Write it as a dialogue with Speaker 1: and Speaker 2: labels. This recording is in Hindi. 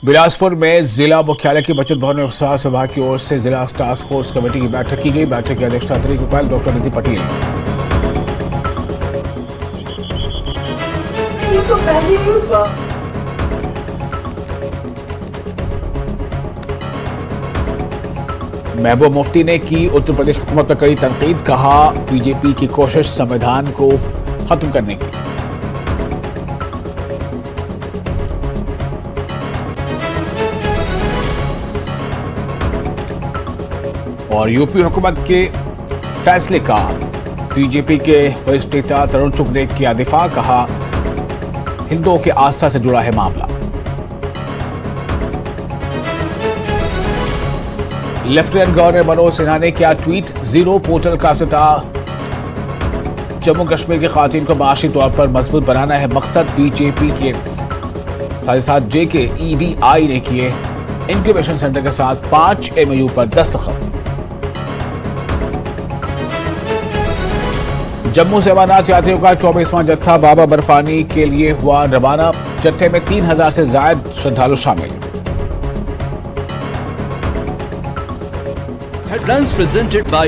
Speaker 1: बिलासपुर में जिला मुख्यालय की बचत भवन में स्वास्थ्य विभाग की ओर से जिला टास्क फोर्स कमेटी की बैठक की गई। बैठक की अध्यक्षता अतिरिक्त उपायुक्त डॉक्टर निधि पटेल।
Speaker 2: ये तो पहले ही हुआ।
Speaker 1: महबूब मुफ्ती ने की उत्तर प्रदेश हुकूमत पर कड़ी तनकीद। कहा बीजेपी की कोशिश संविधान को खत्म करने की। और यूपी हुकूमत के फैसले का बीजेपी के वरिष्ठ नेता तरुण चुग ने किया दिफा। कहा हिंदुओं के आस्था से जुड़ा है मामला। लेफ्टिनेंट गवर्नर मनोज सिन्हा ने किया ट्वीट। जीरो पोर्टल का इफ्तिताह। जम्मू कश्मीर की खातून को माशी तौर पर मजबूत बनाना है मकसद। बीजेपी के साथ जेके ईडीआई ने किए इंक्यूबेशन सेंटर के साथ 5 MOU पर दस्तखत। जम्मू से अमरनाथ यात्रियों का 24वां जत्था बाबा बर्फानी के लिए हुआ रवाना। जत्थे में 3000 से ज्यादा श्रद्धालु शामिल।
Speaker 3: Headlines presented by